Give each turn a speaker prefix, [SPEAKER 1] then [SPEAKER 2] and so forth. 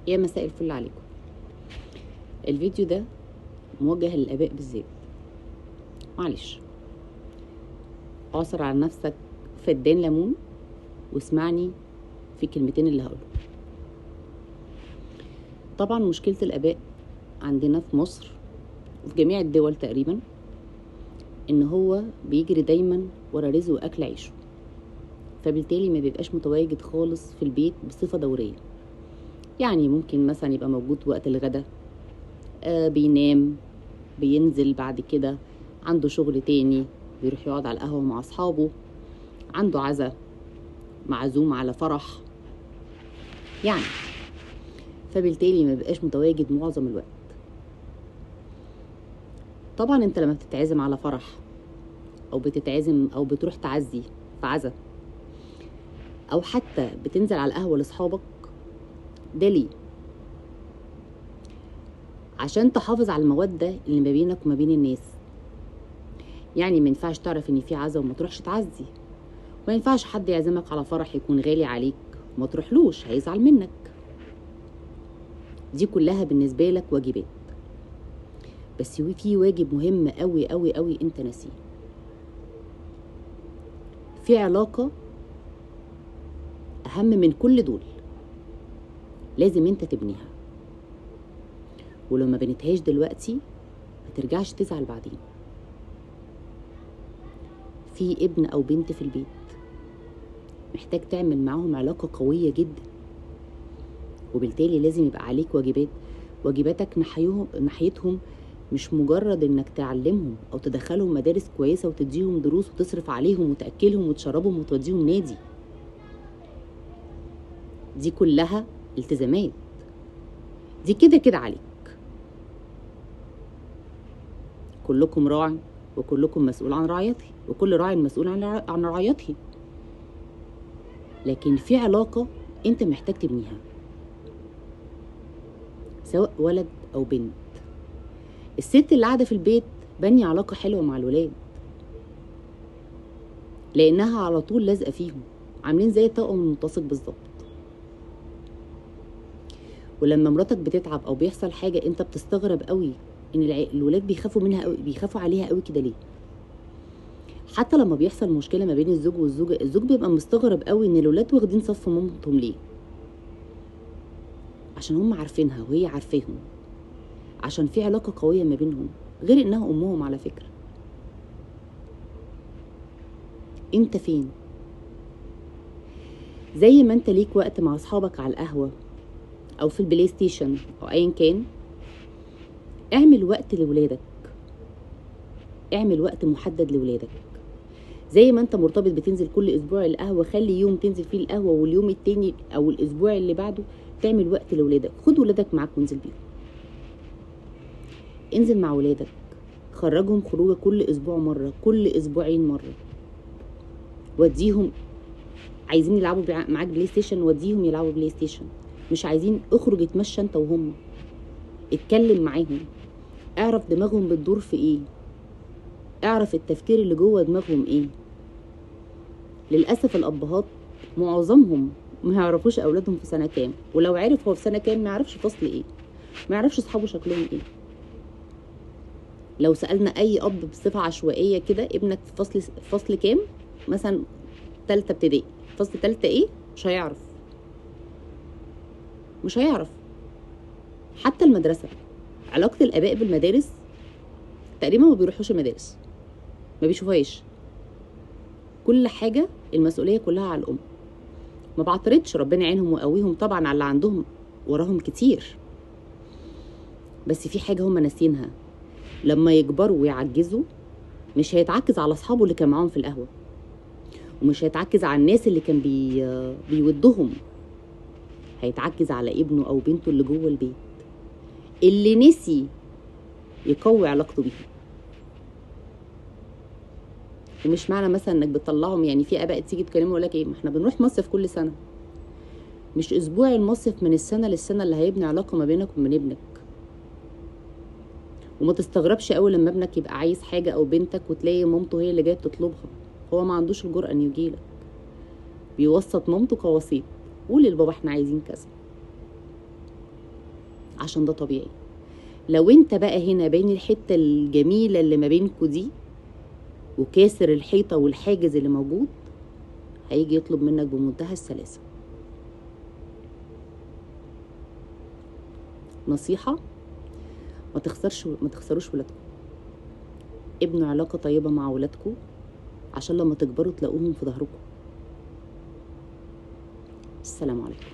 [SPEAKER 1] يا مساء الفل عليكم. الفيديو ده موجه للآباء بالذات. معلش، اعصر على نفسك فدان ليمون واسمعني في الكلمتين اللي هقوله. طبعا مشكلة الآباء عندنا في مصر وفي جميع الدول تقريبا ان هو بيجري دايما ورا رزقه واكل عيشه، فبالتالي ما بيبقاش متواجد خالص في البيت بصفة دورية. يعني ممكن مثلا يبقى موجود وقت الغدا، بينام، بينزل بعد كده عنده شغل تاني، بيروح يقعد على القهوة مع أصحابه، عنده عزا، معزوم على فرح يعني، فبالتالي ما بيبقاش متواجد معظم الوقت. طبعا انت لما بتتعزم على فرح او بتتعزم او بتروح تعزي في عزا او حتى بتنزل على القهوة لاصحابك، ده ليه؟ عشان تحافظ على المودة اللي ما بينك وما بين الناس. يعني ما ينفعش تعرف ان في عزا وما تروحش تعزي، ما ينفعش حد يعزمك على فرح يكون غالي عليك وما تروحلوش، هيزعل منك. دي كلها بالنسبة لك واجبات، بس في واجب مهم قوي قوي قوي انت ناسيه. في علاقة اهم من كل دول لازم انت تبنيها، ولو ما بنتهاش دلوقتي ما ترجعش تزعل بعدين. في ابن او بنت في البيت محتاج تعمل معاهم علاقة قوية جدا، وبالتالي لازم يبقى عليك واجباتك ناحيتهم مش مجرد انك تعلمهم او تدخلهم مدارس كويسة وتديهم دروس وتصرف عليهم وتأكلهم وتشربهم وتوديهم نادي. دي كلها التزامات، دي كده كده عليك. كلكم راع وكلكم مسؤول عن رعيته، وكل راع مسؤول عن رعيته. لكن في علاقة انت محتاج تبنيها، سواء ولد او بنت. الست اللي قاعدة في البيت بني علاقة حلوة مع الولاد، لانها على طول لازقة فيهم، عاملين زي الطاقم الملتصق بالظبط. ولما مراتك بتتعب او بيحصل حاجة انت بتستغرب قوي ان الولاد بيخافوا منها قوي، بيخافوا عليها قوي كده ليه؟ حتى لما بيحصل مشكلة ما بين الزوج والزوجة، الزوج بيبقى مستغرب قوي ان الولاد واخدين صف مامتهم ليه؟ عشان هم عارفينها وهي عارفاهم، عشان في علاقة قوية ما بينهم، غير انها امهم على فكرة. انت فين؟ زي ما انت ليك وقت مع اصحابك على القهوة او في البلاي ستيشن او ايا كان، اعمل وقت لولادك، اعمل وقت محدد لولادك. زي ما انت مرتبط بتنزل كل اسبوع القهوة، خلي يوم تنزل فيه القهوة واليوم التاني او الاسبوع اللي بعده تعمل وقت لولادك. خد ولادك معاك وانزل بيهم، انزل مع ولادك، خرجهم خروجه كل اسبوع مرة، كل اسبوعين مرة. وديهم، عايزين يلعبوا معاك بلاي ستيشن وديهم يلعبوا بلاي ستيشن، مش عايزين اخرج اتمشى انت وهم، اتكلم معاهم، اعرف دماغهم بتدور في ايه، اعرف التفكير اللي جوه دماغهم ايه. للاسف الابهات معظمهم ما يعرفوش اولادهم في سنه كام، ولو عرف هو في سنه كام ما يعرفش فصل ايه، ما يعرفش اصحابه شكلهم ايه. لو سالنا اي اب بصفه عشوائيه كده ابنك في فصل كام، مثلا ثالثه ابتدائي، فصل ثالثه ايه، مش هيعرف، مش هيعرف. حتى المدرسه، علاقه الاباء بالمدارس تقريبا ما بيروحوش المدارس، ما بيشوفوهاش. كل حاجه المسؤوليه كلها على الام. ما بعترضش، ربنا يعينهم ويقويهم طبعا على اللي عندهم، وراهم كتير، بس في حاجه هم ناسينها. لما يكبروا ويعجزوا مش هيتعكز على اصحابه اللي كان معاهم في القهوه، ومش هيتعكز على الناس اللي كان بيودهم، هيتعكز على ابنه او بنته اللي جوه البيت اللي نسي يقوي علاقته بيهم. ومش معنى مثلا انك بتطلعهم، يعني في اباء تيجي تكلموا يقول لك ايه، ما احنا بنروح مصيف كل سنه. مش اسبوع المصيف من السنه للسنه اللي هيبني علاقه ما بينك وبين ابنك. وما تستغربش قوي لما ابنك يبقى عايز حاجه او بنتك وتلاقي مامته هي اللي جايه تطلبها، هو ما عندوش الجرأه انه يجيلك، بيوسط مامته كوسيط، قولي لبابا احنا عايزين كذا. عشان ده طبيعي. لو انت بقى هنا بين الحتة الجميلة اللي ما بينكوا دي وكاسر الحيطة والحاجز اللي موجود، هيجي يطلب منك بمنتهى السلاسة. نصيحة، ما تخسروش ولادكم. ابنوا علاقة طيبة مع ولادكم عشان لما تكبروا تلاقوهم في ظهركم. السلام عليكم.